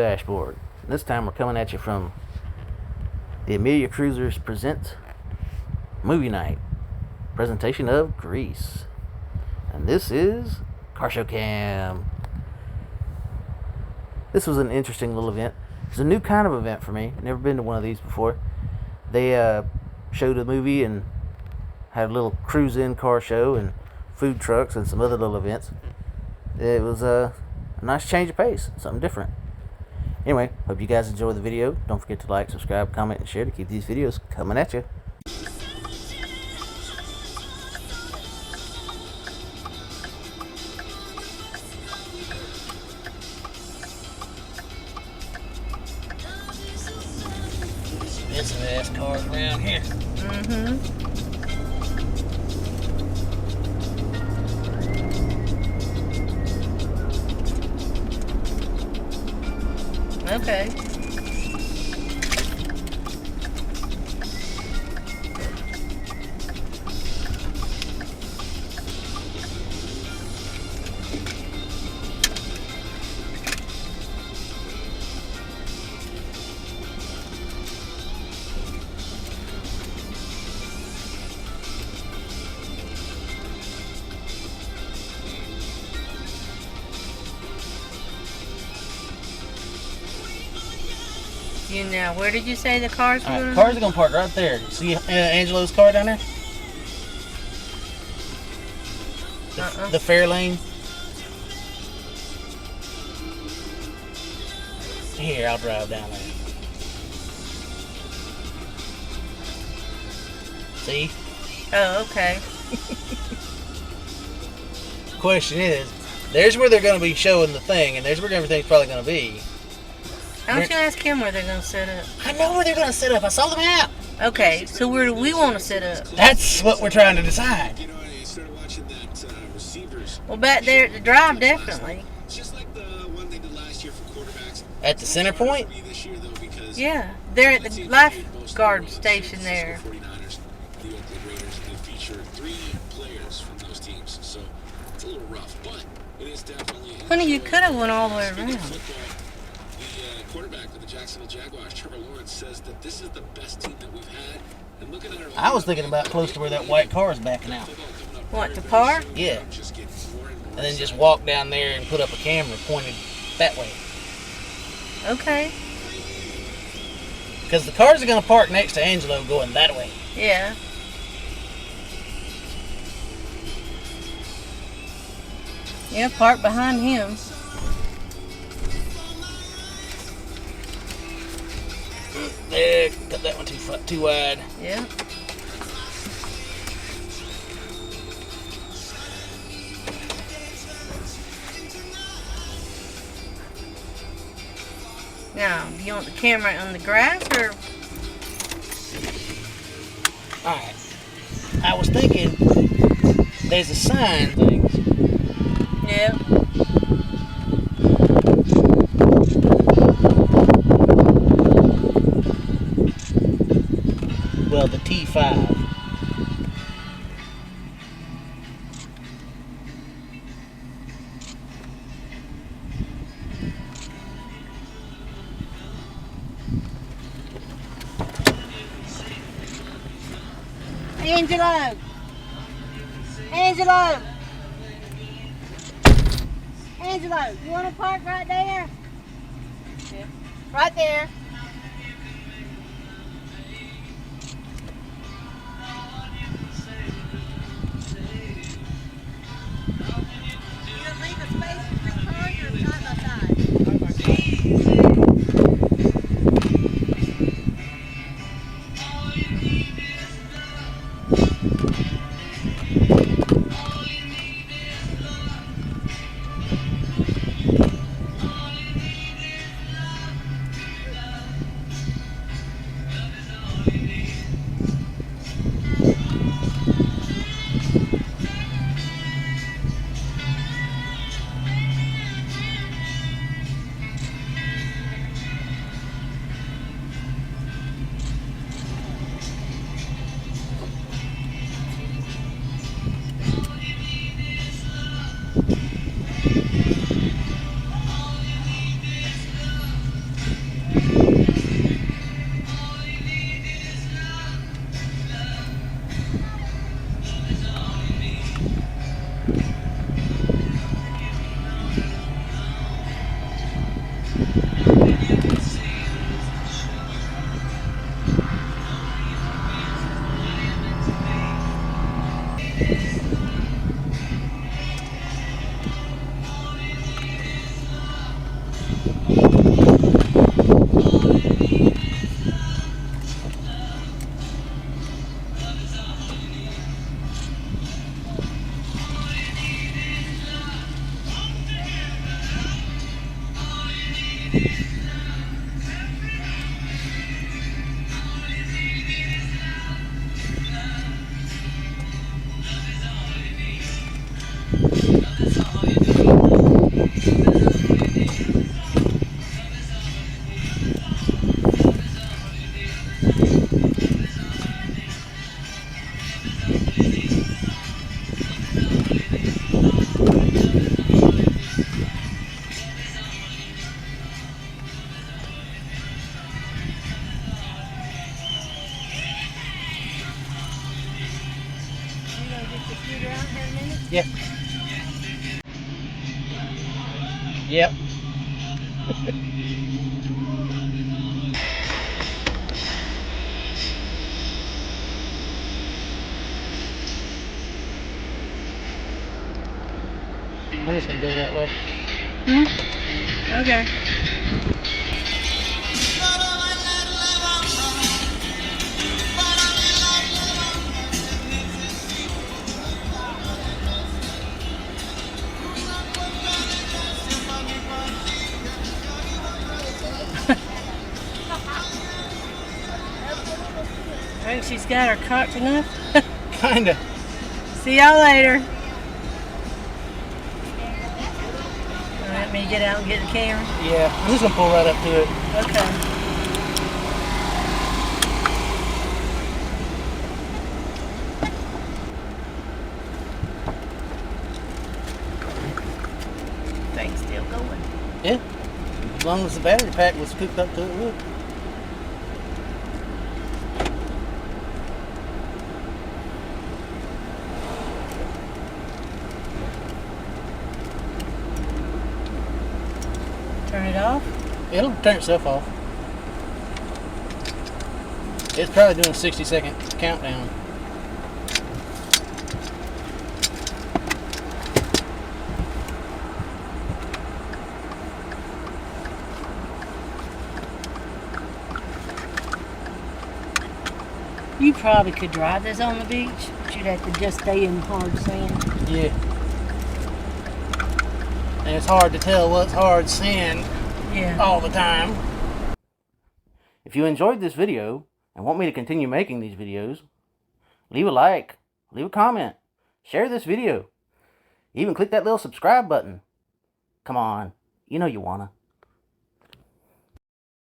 dashboard. This time we're coming at you from the Amelia Cruisers presents Movie Night, presentation of Grease. And this is Car Show Cam. This was an interesting little event. It's a new kind of event for me. Never been to one of these before. They showed a movie and had a little cruise-in car show and food trucks and some other little events. It was a nice change of pace, something different. Anyway, hope you guys enjoy the video. Don't forget to like, subscribe, comment, and share to keep these videos coming at you. Expensive ass cars around here. Mm-hmm. Okay. Now, where did you say the cars were going to? Cars are going to park right there. See Angelo's car down there? The fair lane. Here, I'll drive down there. See? Oh, okay. Question is, there's where they're going to be showing the thing, and there's where everything's probably going to be. Why don't you ask him where they're going to set up? I know where they're going to set up. I saw the map. Okay, so where do we want to set up? That's what we're trying to decide. Well, back there at the drive, definitely. At the center point? Yeah, they're at the lifeguard station there. Honey, you could have went all the way around. Quarterback for the Jacksonville Jaguars, Trevor Lawrence, says that this is the best team that we've had. And looking at our I was thinking about close to where that white car is backing out. What, the park? Yeah. And then just walk down there and put up a camera pointed that way. Okay. Because the cars are going to park next to Angelo going that way. Yeah. Yeah, park behind him. There, cut that one too wide. Yeah. Now, do you want the camera on the grass or? Alright. I was thinking there's a sign things. Yeah. Well, the T5. Angelo! Angelo! Angelo, you want to park right there? Yeah. Right there. Yeah. Yep. I'm just gonna go that way. Okay. I think she's got her cocked enough. Kinda. See y'all later. Let me get out and get the camera. Yeah, I'm just gonna pull right up to it. Okay. Thing's still going. Yeah. As long as the battery pack was hooked up to it, would. Turn it off. It'll turn itself off. It's probably doing a 60-second countdown. You probably could drive this on the beach, but you'd have to just stay in hard sand. Yeah. And it's hard to tell what's hard sand all the time. If you enjoyed this video and want me to continue making these videos, leave a like, leave a comment, share this video, even click that little subscribe button. Come on, you know you wanna.